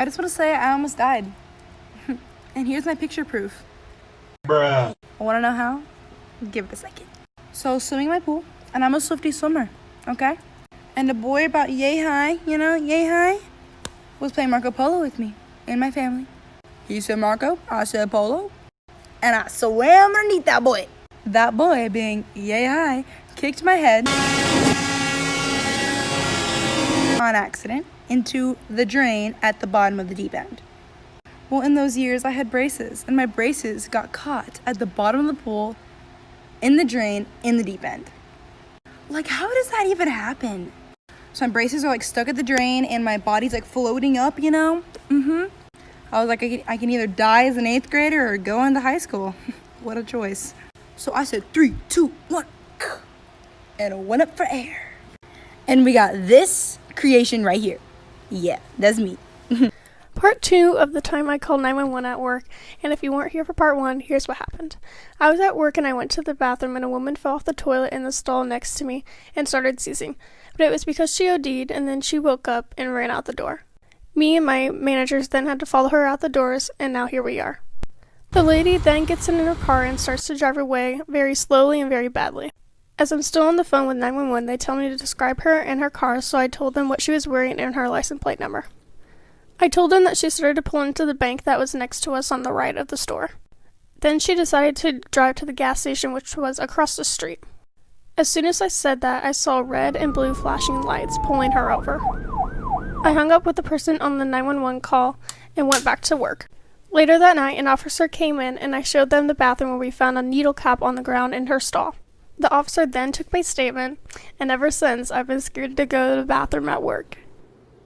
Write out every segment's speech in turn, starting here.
just want to say I almost died. And here's my picture proof. Bruh. Want to know how? Give it a second. So I was swimming in my pool, and I'm a Swiftie swimmer, okay? And a boy about yay high, yay high, was playing Marco Polo with me and my family. He said Marco, I said Polo, and I swam underneath that boy. That boy, being yay high, kicked my head on accident into the drain at the bottom of the deep end. Well, in those years, I had braces, and my braces got caught at the bottom of the pool, in the drain, in the deep end. Like, how does that even happen? So my braces are like stuck at the drain, and my body's like floating up, I was like, I can either die as an 8th grader or go into high school. What a choice. So I said 3, 2, 1, and I went up for air. And we got this creation right here. Yeah, that's me. Part 2 of the time I called 911 at work, and if you weren't here for part 1, here's what happened. I was at work and I went to the bathroom and a woman fell off the toilet in the stall next to me and started seizing. But it was because she OD'd and then she woke up and ran out the door. Me and my managers then had to follow her out the doors, and now here we are. The lady then gets in her car and starts to drive away very slowly and very badly. As I'm still on the phone with 911, they tell me to describe her and her car, so I told them what she was wearing and her license plate number. I told them that she started to pull into the bank that was next to us on the right of the store. Then she decided to drive to the gas station, which was across the street. As soon as I said that, I saw red and blue flashing lights pulling her over. I hung up with the person on the 911 call and went back to work. Later that night, an officer came in and I showed them the bathroom where we found a needle cap on the ground in her stall. The officer then took my statement, and ever since, I've been scared to go to the bathroom at work.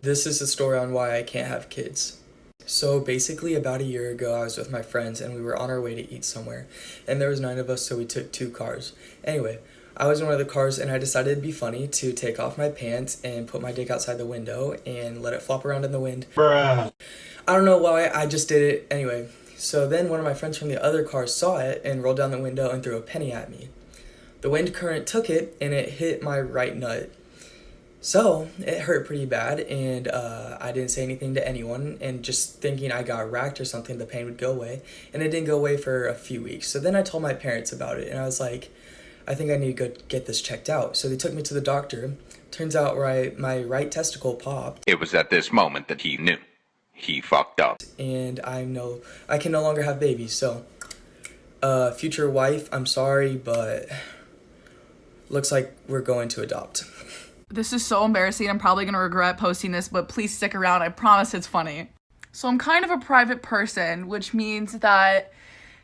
This is the story on why I can't have kids. So basically about a year ago, I was with my friends and we were on our way to eat somewhere. And there was 9 of us, so we took 2 cars. Anyway, I was in one of the cars and I decided it'd be funny to take off my pants and put my dick outside the window and let it flop around in the wind. Bruh. I don't know why, I just did it anyway. So then one of my friends from the other car saw it and rolled down the window and threw a penny at me. The wind current took it and it hit my right nut. So it hurt pretty bad, and I didn't say anything to anyone, and just thinking I got racked or something, the pain would go away, and it didn't go away for a few weeks. So then I told my parents about it, and I was like, I think I need to go get this checked out. So they took me to the doctor. Turns out my right testicle popped. It was at this moment that he knew. He fucked up. And I can no longer have babies. So, future wife, I'm sorry, but looks like we're going to adopt. This is so embarrassing. I'm probably going to regret posting this, but please stick around. I promise it's funny. So I'm kind of a private person, which means that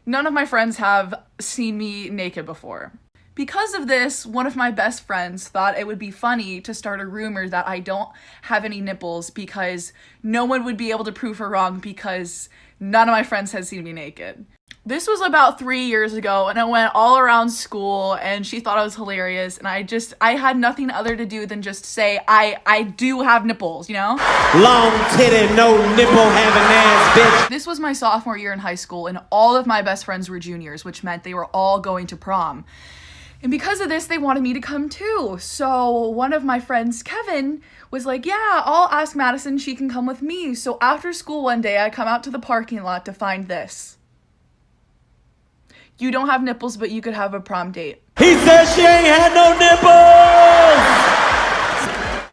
none of my friends have seen me naked before. Because of this, one of my best friends thought it would be funny to start a rumor that I don't have any nipples because no one would be able to prove her wrong because none of my friends had seen me naked. This was about 3 years ago, and it went all around school, and she thought it was hilarious, and I had nothing other to do than just say, I do have nipples, Long titty, no nipple having ass bitch. This was my sophomore year in high school, and all of my best friends were juniors, which meant they were all going to prom. And because of this, they wanted me to come too. So one of my friends, Kevin, was like, yeah, I'll ask Madison, she can come with me. So after school one day, I come out to the parking lot to find this. You don't have nipples, but you could have a prom date. He said she ain't had no nipples!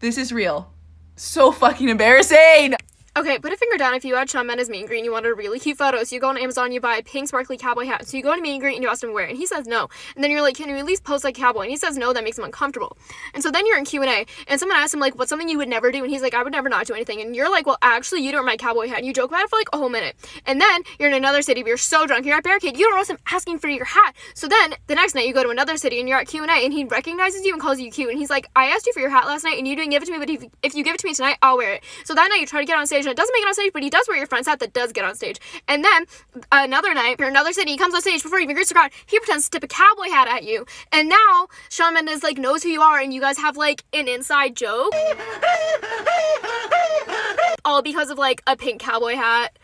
This is real. So fucking embarrassing! Okay, put a finger down if you had Shawn Mendes meet and greet and you wanted a really cute photo. So you go on Amazon, you buy a pink sparkly cowboy hat. So you go to meet and greet and you ask him to wear it. And he says no. And then you're like, can you at least pose like cowboy? And he says no, that makes him uncomfortable. And so then you're in Q&A and someone asks him like, what's something you would never do? And he's like, I would never not do anything. And you're like, well, actually, you don't wear my cowboy hat. And you joke about it for like a whole minute. And then you're in another city, but you're so drunk, you're at Barricade. You don't notice him asking for your hat. So then the next night you go to another city and you're at Q&A and he recognizes you and calls you cute. And he's like, I asked you for your hat last night and you didn't give it to me, but if you give it to me tonight, I'll wear it. So that night you try to get on stage and it doesn't make it on stage, but he does wear your friend's hat that does get on stage. And then another night, or another city, he comes on stage before he even greets the crowd. He pretends to tip a cowboy hat at you. And now Shawn Mendes like knows who you are and you guys have like an inside joke. All because of like a pink cowboy hat.